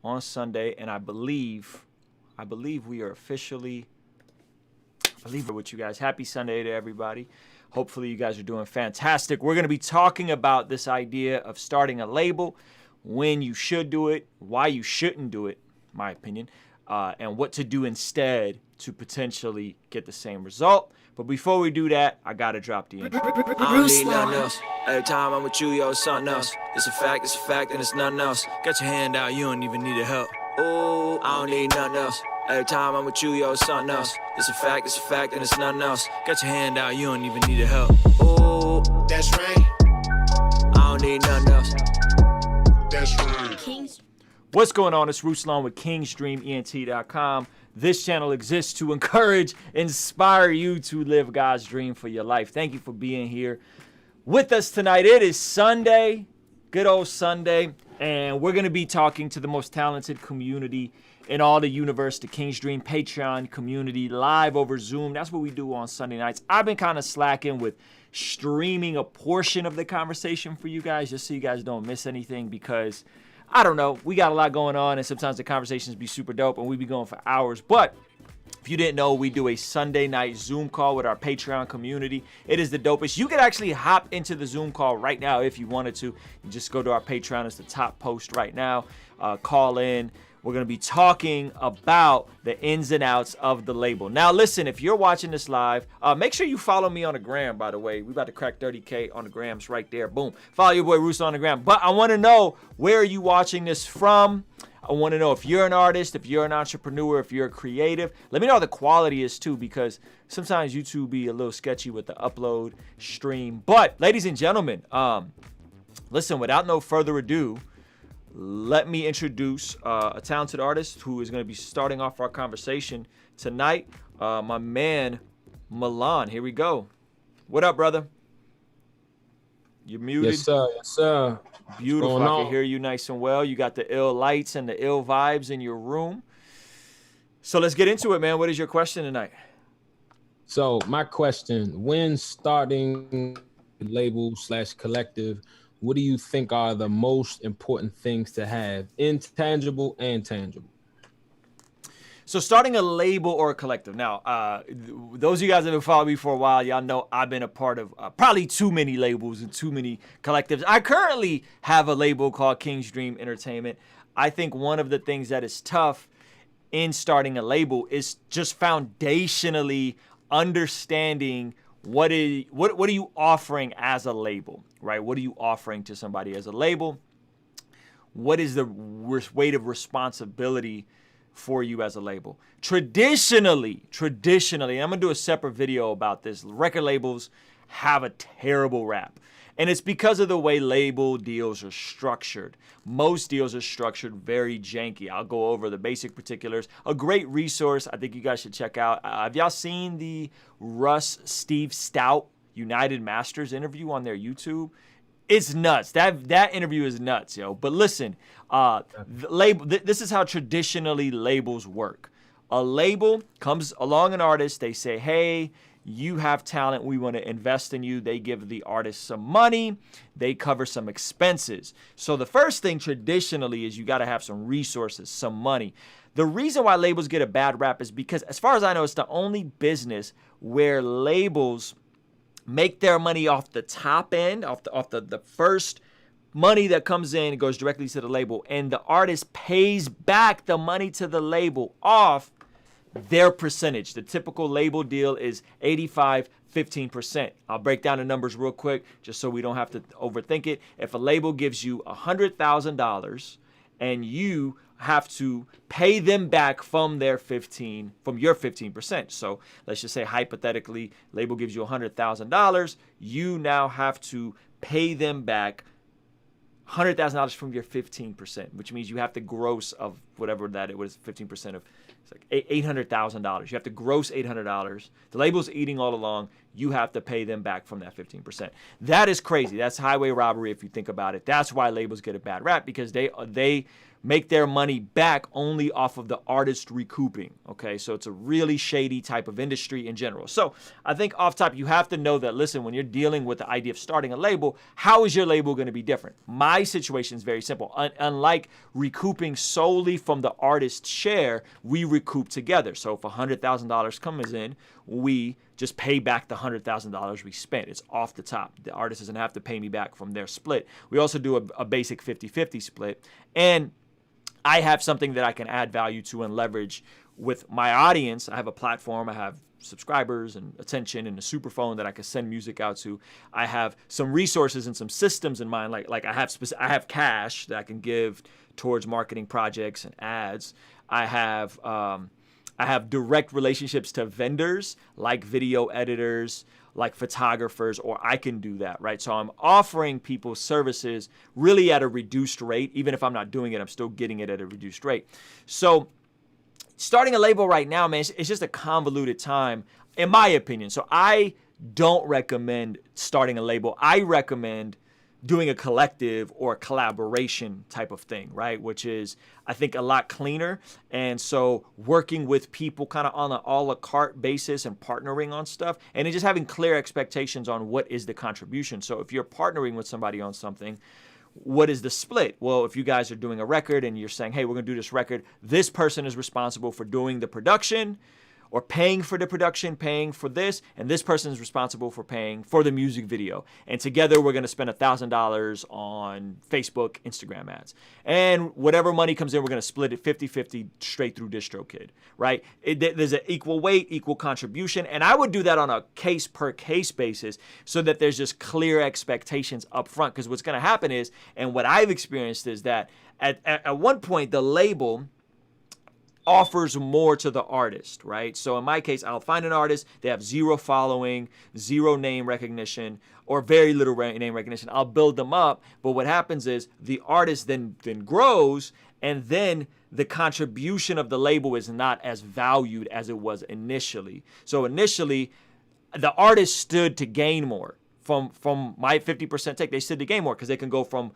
on Sunday, and I believe we are officially, I believe we're with you guys. Happy Sunday to everybody. Hopefully you guys are doing fantastic. We're going to be talking about this idea of starting a label, when you should do it, why you shouldn't do it, my opinion, and what to do instead to potentially get the same result. But before we do that, I got to drop the intro. I don't need nothing else. Every time I'm with you, yo, it's something else. It's a fact, and it's nothing else. Got your hand out, you don't even need a help. Ooh, I don't need nothing else. Every time I'm with you, yo, it's something else. It's a fact, and it's nothing else. Got your hand out, you don't even need a help. Ooh, that's right. I don't need nothing else. That's right. What's going on? It's Ruslan with KingsDreamENT.com. This channel exists to encourage, inspire you to live God's dream for your life. Thank you for being here with us tonight. It is Sunday, good old Sunday, and we're going to be talking to the most talented community in all the universe, the King's Dream Patreon community, live over Zoom. That's what we do on Sunday nights. I've been kind of slacking with streaming a portion of the conversation for you guys, just so you guys don't miss anything, because I don't know, we got a lot going on, and sometimes the conversations be super dope, and we be going for hours. But if you didn't know, we do a Sunday night Zoom call with our Patreon community. It is the dopest. You can actually hop into the Zoom call right now if you wanted to. You just go to our Patreon. It's the top post right now. Call in. We're going to be talking about the ins and outs of the label. Now, listen, if you're watching this live, make sure you follow me on the gram, by the way. We about to crack 30K on the grams right there. Boom. Follow your boy Ruslan on the gram. But I want to know, where are you watching this from? I want to know if you're an artist, if you're an entrepreneur, if you're a creative. Let me know how the quality is, too, because sometimes YouTube be a little sketchy with the upload stream. But, ladies and gentlemen, listen, without no further ado, let me introduce a talented artist who is going to be starting off our conversation tonight. My man, Milan. Here we go. What up, brother? You're muted. Yes, sir. Yes, sir. Beautiful. I can hear you nice and well. You got the ill lights and the ill vibes in your room. So let's get into it, man. What is your question tonight? So my question, when starting label / collective, what do you think are the most important things to have, intangible and tangible? So starting a label or a collective. Now, those of you guys that have followed me for a while, y'all know I've been a part of probably too many labels and too many collectives. I currently have a label called King's Dream Entertainment. I think one of the things that is tough in starting a label is just foundationally understanding what are you offering as a label, right? What are you offering to somebody as a label? What is the weight of responsibility for you as a label? Traditionally, and I'm gonna do a separate video about this, record labels have a terrible rap. And it's because of the way label deals are structured. Most deals are structured very janky. I'll go over the basic particulars. A great resource I think you guys should check out. Have y'all seen the Steve Stout United Masters interview on their YouTube? It's nuts. That interview is nuts, yo. But listen, this is how traditionally labels work. A label comes along an artist. They say, hey, you have talent, we want to invest in you. They give the artist some money. They cover some expenses. So the first thing traditionally is you got to have some resources, some money. The reason why labels get a bad rap is because, as far as I know, it's the only business where labels make their money off the top end, off the first money that comes in, goes directly to the label, and the artist pays back the money to the label off their percentage. The typical label deal is 85-15%. I'll break down the numbers real quick just so we don't have to overthink it. If a label gives you $100,000 and you have to pay them back from your 15%. So let's just say hypothetically, label gives you $100,000. You now have to pay them back $100,000 from your 15%, which means you have to gross of whatever that it was, 15% of, it's like $800,000. You have to gross $800. The label's eating all along. You have to pay them back from that 15%. That is crazy. That's highway robbery if you think about it. That's why labels get a bad rap, because they make their money back only off of the artist recouping. Okay, so it's a really shady type of industry in general. So I think off top, you have to know that, listen, when you're dealing with the idea of starting a label, how is your label going to be different? My situation is very simple. Unlike recouping solely from the artist's share, we recoup together. So if $100,000 comes in, we just pay back the $100,000 we spent. It's off the top. The artist doesn't have to pay me back from their split. We also do a basic 50-50 split. And I have something that I can add value to and leverage with my audience. I have a platform. I have subscribers and attention and a super phone that I can send music out to. I have some resources and some systems in mind. Like I have cash that I can give towards marketing projects and ads. I have direct relationships to vendors like video editors, like photographers, or I can do that, right? So I'm offering people services really at a reduced rate. Even if I'm not doing it, I'm still getting it at a reduced rate. So starting a label right now, man, it's just a convoluted time, in my opinion. So I don't recommend starting a label. I recommend doing a collective or a collaboration type of thing, right? Which is, I think, a lot cleaner. And so working with people kind of on an a la carte basis and partnering on stuff, and then just having clear expectations on what is the contribution. So if you're partnering with somebody on something, what is the split? Well, if you guys are doing a record and you're saying, hey, we're gonna do this record, this person is responsible for doing the production or paying for the production, paying for this, and this person is responsible for paying for the music video. And together we're gonna spend $1,000 on Facebook, Instagram ads. And whatever money comes in, we're gonna split it 50-50 straight through DistroKid, right? There's an equal weight, equal contribution, and I would do that on a case per case basis so that there's just clear expectations up front. Because what's gonna happen is, and what I've experienced is that at one point, the label offers more to the artist, right? So in my case, I'll find an artist, they have zero following, zero name recognition, or very little name recognition. I'll build them up, but what happens is the artist then grows, and then the contribution of the label is not as valued as it was initially. So initially, the artist stood to gain more from my 50% take. They stood to gain more because they can go from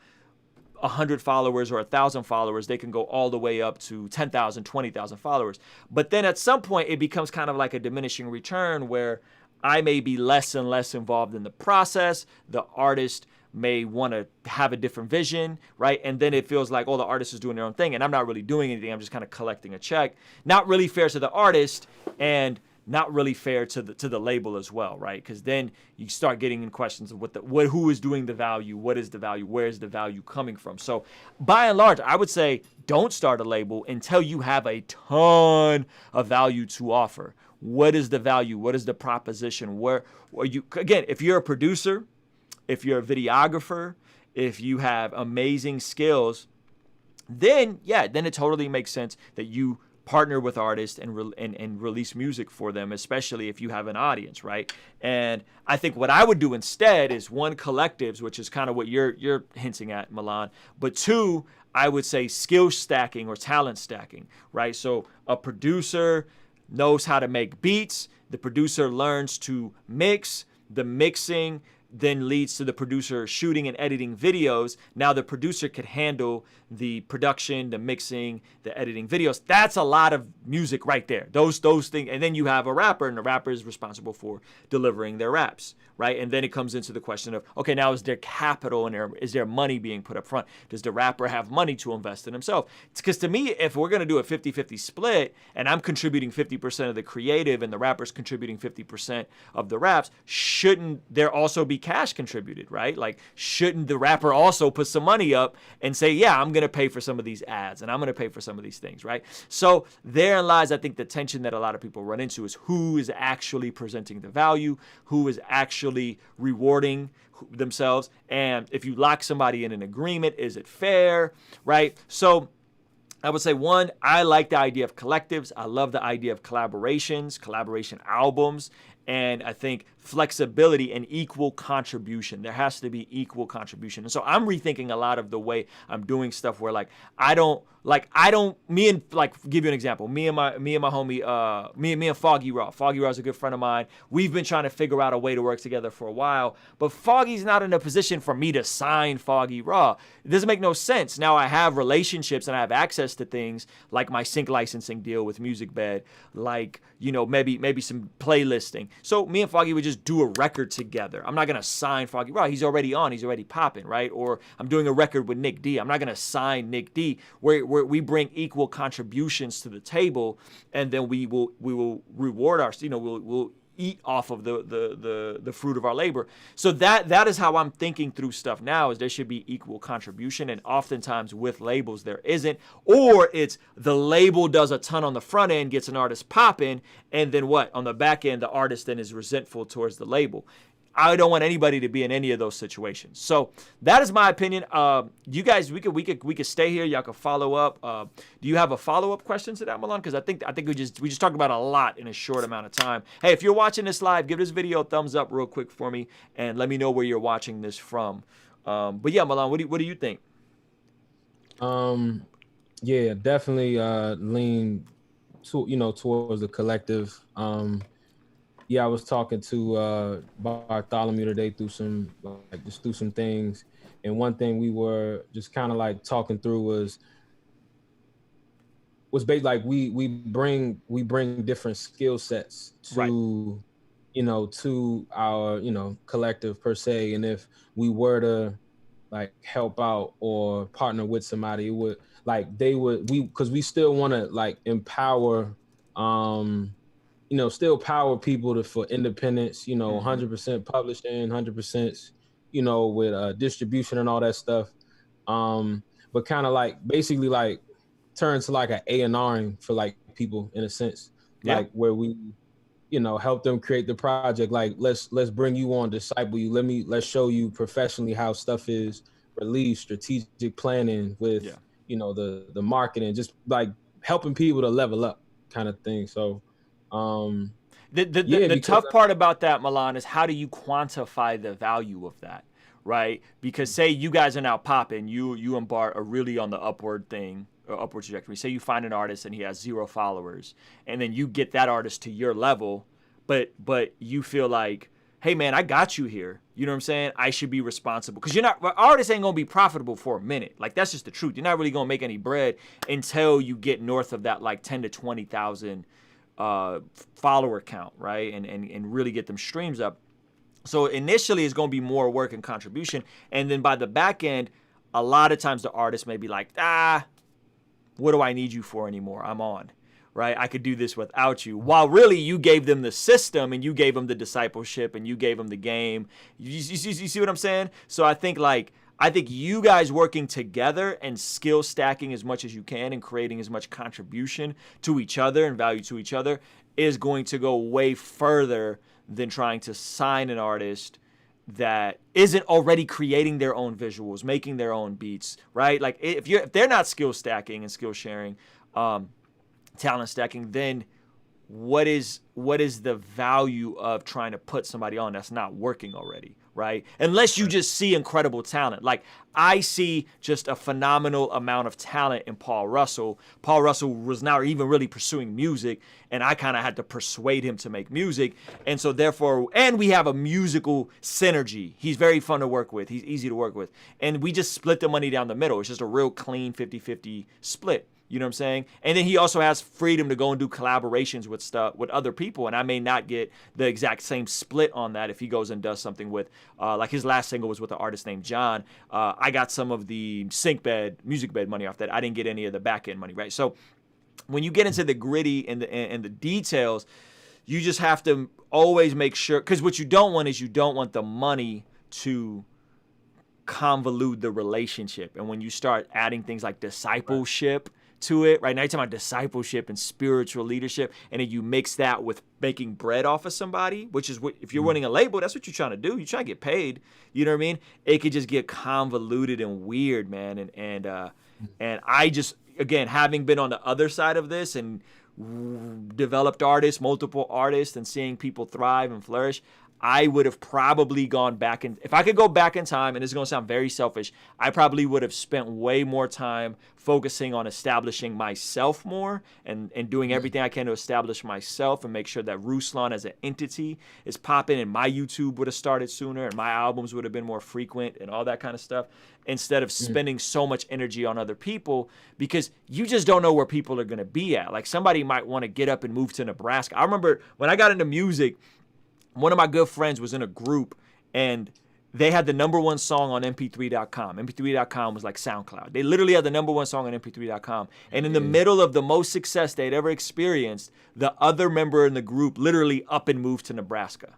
100 followers or 1,000 followers, they can go all the way up to 10,000, 20,000 followers. But then at some point, it becomes kind of like a diminishing return where I may be less and less involved in the process. The artist may want to have a different vision, right? And then it feels like, oh, the artist is doing their own thing and I'm not really doing anything. I'm just kind of collecting a check. Not really fair to the artist and not really fair to the label as well, right? Because then you start getting in questions of who is doing the value, what is the value, where is the value coming from? So by and large, I would say don't start a label until you have a ton of value to offer. What is the value? What is the proposition? Where you, again, if you're a producer, if you're a videographer, if you have amazing skills, then it totally makes sense that you partner with artists and release music for them, especially if you have an audience, right? And I think what I would do instead is one, collectives, which is kind of what you're hinting at, Milan. But two, I would say skill stacking or talent stacking, right? So a producer knows how to make beats. The producer learns to mix. The mixing then leads to the producer shooting and editing videos. Now the producer could handle the production, the mixing, the editing videos. That's a lot of music right there. Those things. And then you have a rapper, and the rapper is responsible for delivering their raps, right? And then it comes into the question of, okay, now is there capital and is there money being put up front? Does the rapper have money to invest in himself? Because to me, if we're going to do a 50-50 split and I'm contributing 50% of the creative and the rapper's contributing 50% of the raps, shouldn't there also be cash contributed, right? Like, shouldn't the rapper also put some money up and say, yeah, I'm going to pay for some of these ads and I'm going to pay for some of these things, right? So therein lies, I think, the tension that a lot of people run into is who is actually presenting the value, who is actually rewarding themselves. And if you lock somebody in an agreement, is it fair, right? So I would say, one, I like the idea of collectives. I love the idea of collaborations, collaboration albums. And I think flexibility and equal contribution. There has to be equal contribution. And so I'm rethinking a lot of the way I'm doing stuff where like give you an example. Me and my homie, me and Foggy Raw. Foggy Raw is a good friend of mine. We've been trying to figure out a way to work together for a while, but Foggy's not in a position for me to sign Foggy Raw. It doesn't make no sense. Now I have relationships and I have access to things like my sync licensing deal with MusicBed, like, you know, maybe some playlisting. So me and Foggy would just do a record together. I'm not going to sign Foggy Raw. He's already on. He's already popping, right? Or I'm doing a record with Nick D. I'm not going to sign Nick D. Where we bring equal contributions to the table, and then we will reward our, you know, we'll eat off of the fruit of our labor. So that is how I'm thinking through stuff now, is there should be equal contribution. And oftentimes with labels there isn't, or it's the label does a ton on the front end, gets an artist popping, and then what, on the back end the artist then is resentful towards the label. I don't want anybody to be in any of those situations. So that is my opinion. You guys, we could stay here. Y'all can follow up. Do you have a follow-up question to that, Milan? Because I think we just talked about a lot in a short amount of time. Hey, if you're watching this live, give this video a thumbs up real quick for me, and let me know where you're watching this from. But yeah, Milan, what do you think? Yeah, definitely lean towards the collective. Yeah, I was talking to Bartholomew today through some things, and one thing we were just kind of like talking through was basically like we bring different skill sets to to our collective per se, and if we were to like help out or partner with somebody, it would because we still want to like empower still power people for independence, 100% publishing, 100%, with distribution and all that stuff. But kind of like basically like turn to like an A&Ring for like people in a sense, like where we, help them create the project. Like let's bring you on, disciple you. Let's show you professionally how stuff is released, strategic planning with, the marketing, just like helping people to level up kind of thing. So, the tough part about that, Milan, is how do you quantify the value of that, right? Because say you guys are now popping, you and Bart are really on the upward trajectory. Say you find an artist and he has 0 followers, and then you get that artist to your level, but you feel like, hey man, I got you here. You know what I'm saying? I should be responsible, because artists ain't gonna be profitable for a minute. Like that's just the truth. You're not really gonna make any bread until you get north of that like 10 to 20,000 follower count, right? And really get them streams up. So initially it's going to be more work and contribution, and then by the back end, a lot of times the artist may be like, what do I need you for anymore? I'm on, right? I could do this without you. While really you gave them the system, and you gave them the discipleship, and you gave them the game. You see what I'm saying? So I think you guys working together and skill stacking as much as you can and creating as much contribution to each other and value to each other is going to go way further than trying to sign an artist that isn't already creating their own visuals, making their own beats, right? Like if they're not skill stacking and skill sharing, talent stacking, then what is the value of trying to put somebody on that's not working already, right? Unless you just see incredible talent. Like I see just a phenomenal amount of talent in Paul Russell. Paul Russell was not even really pursuing music, and I kind of had to persuade him to make music. And so therefore, and we have a musical synergy. He's very fun to work with. He's easy to work with. And we just split the money down the middle. It's just a real clean 50-50 split. You know what I'm saying? And then he also has freedom to go and do collaborations with other people. And I may not get the exact same split on that if he goes and does something with, like his last single was with an artist named John. I got some of the music bed money off that. I didn't get any of the back end money, right? So when you get into the gritty and the details, you just have to always make sure, because what you don't want is the money to convolute the relationship. And when you start adding things like discipleship to it, right? Now you're talking about discipleship and spiritual leadership, and then you mix that with making bread off of somebody, which is what, if you're running a label, that's what you're trying to do. You're trying to get paid. You know what I mean? It could just get convoluted and weird, man. And I just, again, having been on the other side of this and developed artists, multiple artists, and seeing people thrive and flourish, I would have probably gone back and if I could go back in time, and this is gonna sound very selfish, I probably would have spent way more time focusing on establishing myself more and doing everything I can to establish myself and make sure that Ruslan as an entity is popping, and my YouTube would have started sooner and my albums would have been more frequent and all that kind of stuff, instead of spending so much energy on other people, because you just don't know where people are gonna be at. Like somebody might want to get up and move to Nebraska. I remember when I got into music, one of my good friends was in a group and they had the #1 song on mp3.com. mp3.com was like SoundCloud. They literally had the #1 song on mp3.com. And in the middle of the most success they'd ever experienced, the other member in the group literally up and moved to Nebraska.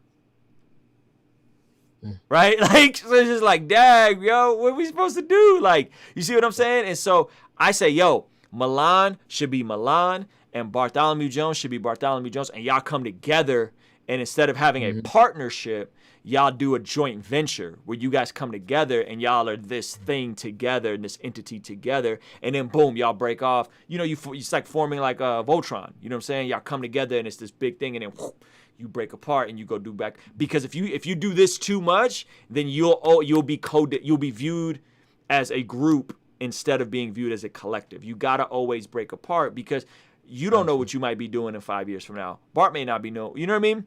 Right? Like, so it's just like, dang, yo, what are we supposed to do? Like, you see what I'm saying? And so I say, yo, Milan should be Milan and Bartholomew Jones should be Bartholomew Jones, and y'all come together. And instead of having a partnership, y'all do a joint venture where you guys come together and y'all are this thing together and this entity together. And then boom, y'all break off. You know, it's like forming like a Voltron. You know what I'm saying? Y'all come together and it's this big thing, and then whoop, you break apart and you go do back. Because if you do this too much, then you'll be viewed as a group instead of being viewed as a collective. You gotta always break apart because you don't know what you might be doing in 5 years from now. Bart may not be you know what I mean?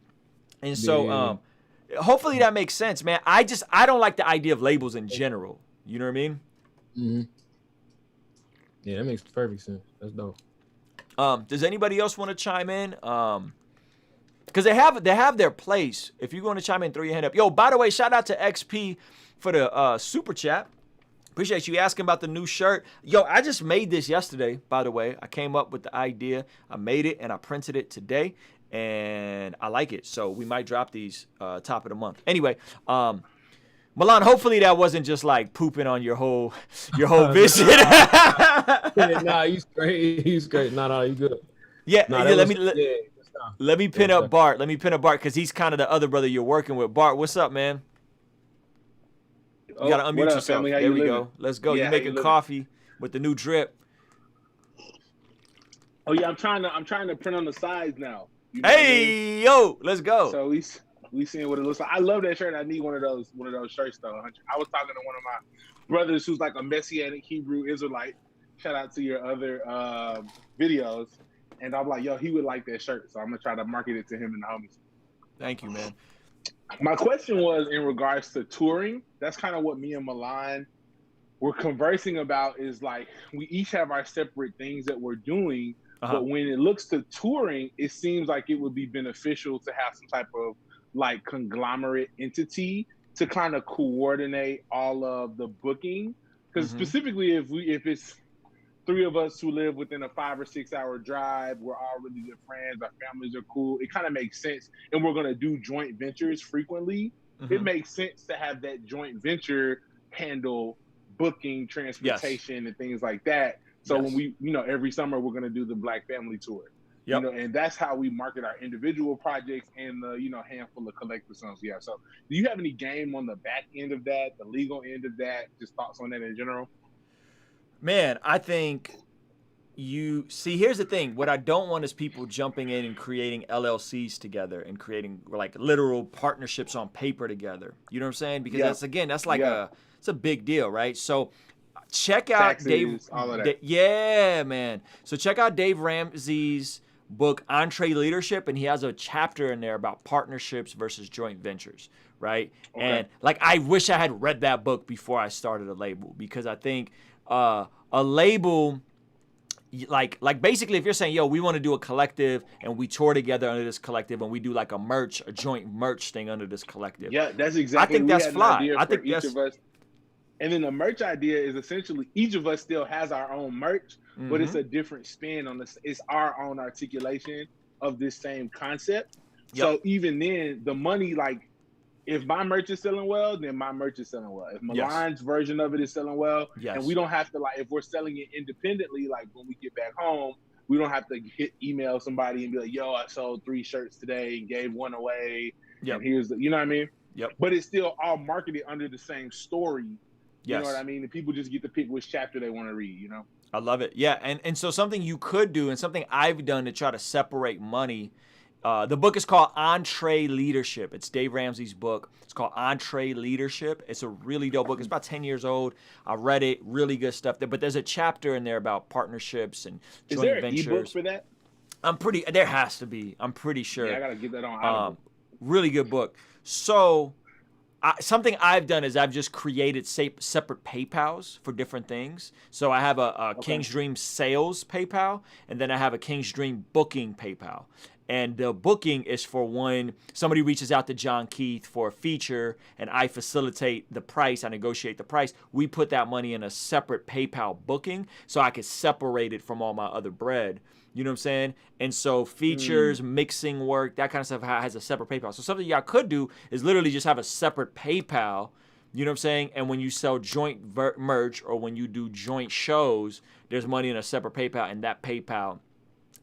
And so hopefully that makes sense, man. I don't like the idea of labels in general. You know what I mean? Mm-hmm. Yeah, that makes perfect sense. That's dope. Does anybody else want to chime in? Because they have their place. If you're going to chime in, throw your hand up. Yo, by the way, shout out to XP for the super chat. Appreciate you asking about the new shirt. Yo, I just made this yesterday, by the way. I came up with the idea. I made it and I printed it today. And I like it. So we might drop these top of the month. Anyway, Milan, hopefully that wasn't just like pooping on your whole vision. Nah, he's great. He's great. No, you good. Yeah, nah, let me pin up Bart. Let me pin up Bart because he's kind of the other brother you're working with. Bart, what's up, man? You gotta unmute yourself. Family? There we go. Let's go. Yeah, you making coffee with the new drip. Oh yeah, I'm trying to print on the sides now. You know Hey, yo, let's go. So we seeing what it looks like. I love that shirt. I need one of those shirts though. I was talking to one of my brothers who's like a Messianic Hebrew Israelite. Shout out to your other videos. And I'm like, yo, he would like that shirt. So I'm gonna try to market it to him and the homies. Thank you, man. My question was in regards to touring. That's kind of what me and Milan were conversing about, is like we each have our separate things that we're doing. But when it looks to touring, it seems like it would be beneficial to have some type of like conglomerate entity to kind of coordinate all of the booking. Because specifically, if it's 3 of us who live within a 5 or 6 hour drive, we're all really good friends, our families are cool, it kind of makes sense. And we're going to do joint ventures frequently. It makes sense to have that joint venture handle booking, transportation, and things like that. So when we, every summer we're going to do the Black Family Tour, and that's how we market our individual projects and the, handful of collective songs we have. So do you have any game on the back end of that, the legal end of that, just thoughts on that in general? Man, I think here's the thing. What I don't want is people jumping in and creating LLCs together and creating like literal partnerships on paper together. You know what I'm saying? Because that's like it's a big deal, right? So check out Taxes, all of that. Yeah, man. So check out Dave Ramsey's book, Entree Leadership, and he has a chapter in there about partnerships versus joint ventures, right? Okay. And like, I wish I had read that book before I started a label, because I think a label, like basically if you're saying, yo, we want to do a collective and we tour together under this collective and we do like a joint merch thing under this collective. Yeah, that's exactly. I think that's fly. I think each of us. And then the merch idea is essentially each of us still has our own merch, but it's a different spin on this. It's our own articulation of this same concept. Yep. So even then, the money, like if my merch is selling well, then my merch is selling well. If Milan's version of it is selling well, and we don't have to, like, if we're selling it independently, like when we get back home, we don't have to email somebody and be like, yo, I sold 3 shirts today and gave 1 away. And here's the, you know what I mean? Yep. But it's still all marketed under the same story. You Yes. know what I mean? And people just get to pick which chapter they want to read, I love it. Yeah, and so something you could do, and something I've done to try to separate money. The book is called Entree Leadership. It's Dave Ramsey's book. It's called Entree Leadership. It's a really dope book. It's about 10 years old. I read it. Really good stuff there. But there's a chapter in there about partnerships and joint ventures. Is there an ebook for that? There has to be. I'm pretty sure. Yeah, I gotta get that on Audible. Really good book. So something I've done is I've just created separate PayPals for different things. So I have a King's Dream sales PayPal, and then I have a King's Dream booking PayPal. And the booking is for when somebody reaches out to John Keith for a feature and I facilitate the price, I negotiate the price. We put that money in a separate PayPal booking so I could separate it from all my other bread. You know what I'm saying? And so features, mixing work, that kind of stuff has a separate PayPal. So something y'all could do is literally just have a separate PayPal. You know what I'm saying? And when you sell joint merch or when you do joint shows, there's money in a separate PayPal, and that PayPal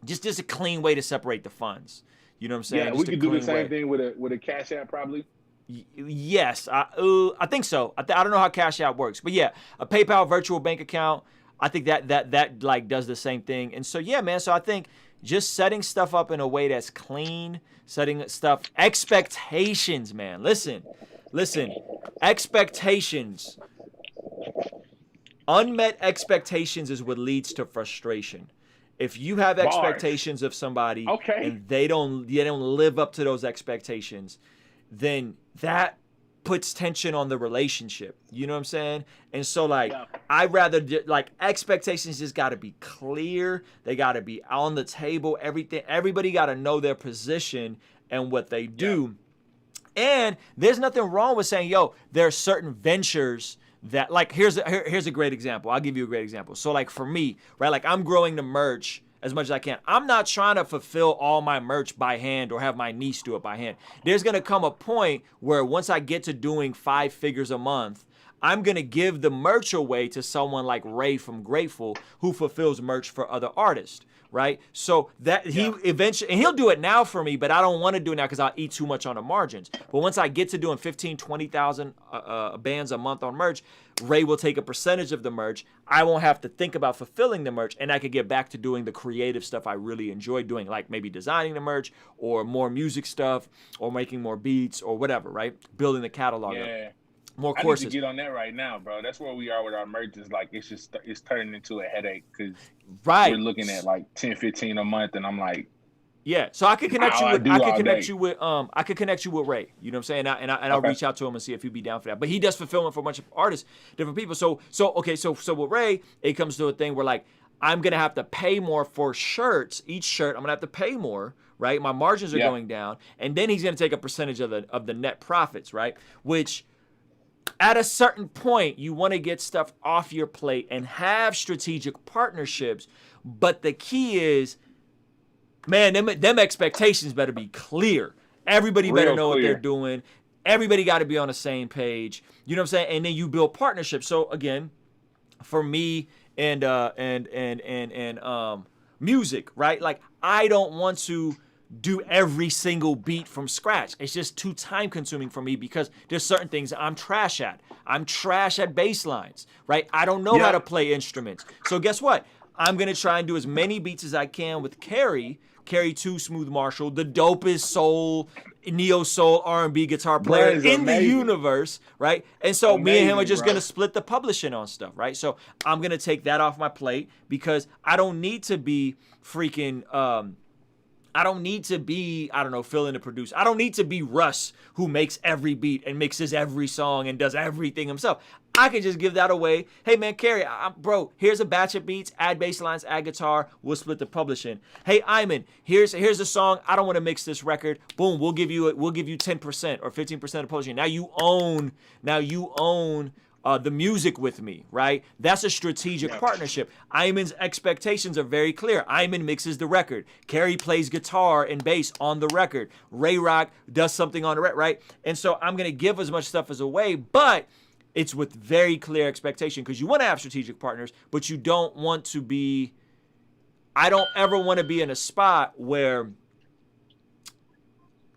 just a clean way to separate the funds. You know what I'm saying? Yeah, we could do the same thing with a Cash App probably. Yes, I think so. I don't know how Cash App works, but yeah, a PayPal virtual bank account. I think that like does the same thing. And so yeah, man. So I think just setting stuff up in a way that's clean, setting stuff expectations, man. Listen, expectations. Unmet expectations is what leads to frustration. If you have expectations of somebody and they don't live up to those expectations, then that puts tension on the relationship. You know what I'm saying? And so like, I'd rather like expectations just got to be clear. They got to be on the table. Everybody got to know their position and what they do. And there's nothing wrong with saying, yo, there are certain ventures that like, here's a great example. I'll give you a great example. So like for me, right, like I'm growing the merch as much as I can. I'm not trying to fulfill all my merch by hand or have my niece do it by hand. There's going to come a point where once I get to doing 5 figures a month, I'm going to give the merch away to someone like Ray from Grateful who fulfills merch for other artists. Right. So that he eventually, and he'll do it now for me, but I don't want to do it now because I'll eat too much on the margins. But once I get to doing 15, 20,000 bands a month on merch, Ray will take a percentage of the merch. I won't have to think about fulfilling the merch, and I could get back to doing the creative stuff I really enjoy doing, like maybe designing the merch or more music stuff or making more beats or whatever, right? Building the catalog up. More courses. I need to get on that right now, bro. That's where we are with our merch. Is like it's turning into a headache because we're looking at like 10, 15 a month, and I'm like, yeah. So I could connect you with I could connect you with Ray. You know what I'm saying? And I'll reach out to him and see if he'd be down for that. But he does fulfillment for a bunch of artists, different people. So with Ray, it comes to a thing where like I'm gonna have to pay more for shirts. Each shirt, I'm gonna have to pay more. Right? My margins are going down, and then he's gonna take a percentage of the net profits. Right? Which at a certain point, you want to get stuff off your plate and have strategic partnerships. But the key is, man, them expectations better be clear. Everybody better know what they're doing. Everybody got to be on the same page. You know what I'm saying? And then you build partnerships. So again, for me and music, right? Like I don't want to do every single beat from scratch. It's just too time consuming for me because there's certain things I'm trash at. I'm trash at bass lines, right? I don't know how to play instruments. So guess what? I'm going to try and do as many beats as I can with Carrie 2 Smooth Marshall, the dopest soul, neo soul R&B guitar player in the universe, right? And so me and him are just going to split the publishing on stuff, right? So I'm going to take that off my plate because I don't need to be freaking I don't need to be, fill in the producer. I don't need to be Russ who makes every beat and mixes every song and does everything himself. I can just give that away. Hey man, Carrie, bro, here's a batch of beats, add bass lines, add guitar, we'll split the publishing. Hey Iman, here's a song, I don't want to mix this record. Boom, we'll give you 10% or 15% of publishing. Now you own the music with me, right? That's a strategic partnership. Iman's expectations are very clear. Iman mixes the record. Carrie plays guitar and bass on the record. Ray Rock does something on the record, right? And so I'm going to give as much stuff as away, but it's with very clear expectation because you want to have strategic partners, but you don't want to be, I don't ever want to be in a spot where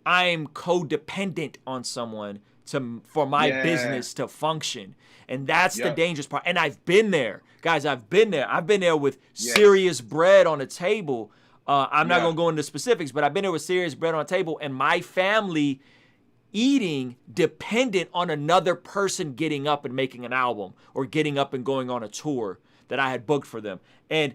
I'm codependent on someone for my business to function. And that's the dangerous part. And I've been there. Guys, I've been there. I've been there with serious bread on the table. I'm not going to go into specifics, but I've been there with serious bread on the table, and my family eating dependent on another person getting up and making an album or getting up and going on a tour that I had booked for them. And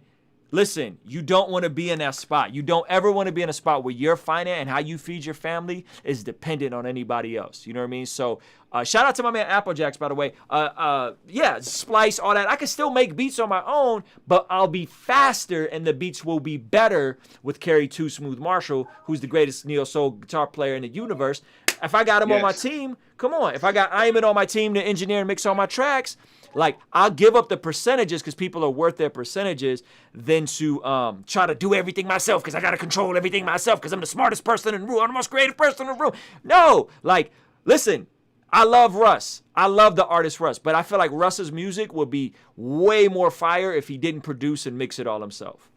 listen, you don't want to be in that spot. You don't ever want to be in a spot where your finance and how you feed your family is dependent on anybody else. You know what I mean? So shout out to my man Applejacks, by the way. Yeah, Splice, all that. I can still make beats on my own, but I'll be faster and the beats will be better with Carrie 2 Smooth Marshall, who's the greatest neo-soul guitar player in the universe. If I got him on my team, come on. If I got Iman on my team to engineer and mix all my tracks, like, I'll give up the percentages because people are worth their percentages than to try to do everything myself because I got to control everything myself because I'm the smartest person in the room. I'm the most creative person in the room. No, like, listen, I love Russ. I love the artist Russ, but I feel like Russ's music would be way more fire if he didn't produce and mix it all himself.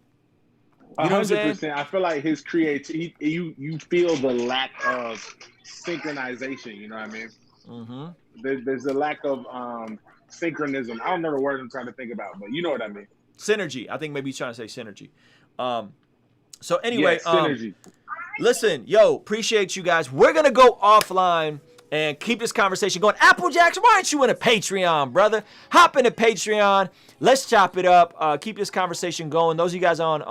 You know what I'm saying? I feel like his creativity, you feel the lack of synchronization, you know what I mean? Mm-hmm. There's a lack of synchronism. I don't know the word I'm trying to think about, but you know what I mean. Synergy. I think maybe he's trying to say synergy. So anyway, synergy. Listen, yo, appreciate you guys. We're going to go offline and keep this conversation going. Applejacks, why aren't you in a Patreon, brother? Hop into Patreon. Let's chop it up. Keep this conversation going. Those of you guys on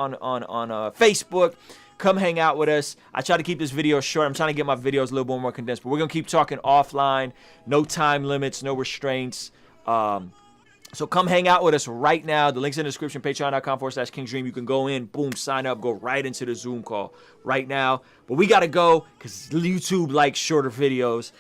Facebook, come hang out with us. I try to keep this video short. I'm trying to get my videos a little bit more condensed, but we're going to keep talking offline. No time limits, no restraints. So come hang out with us right now. The link's in the description, patreon.com/KingsDream. You can go in, boom, sign up, go right into the Zoom call right now. But we got to go because YouTube likes shorter videos.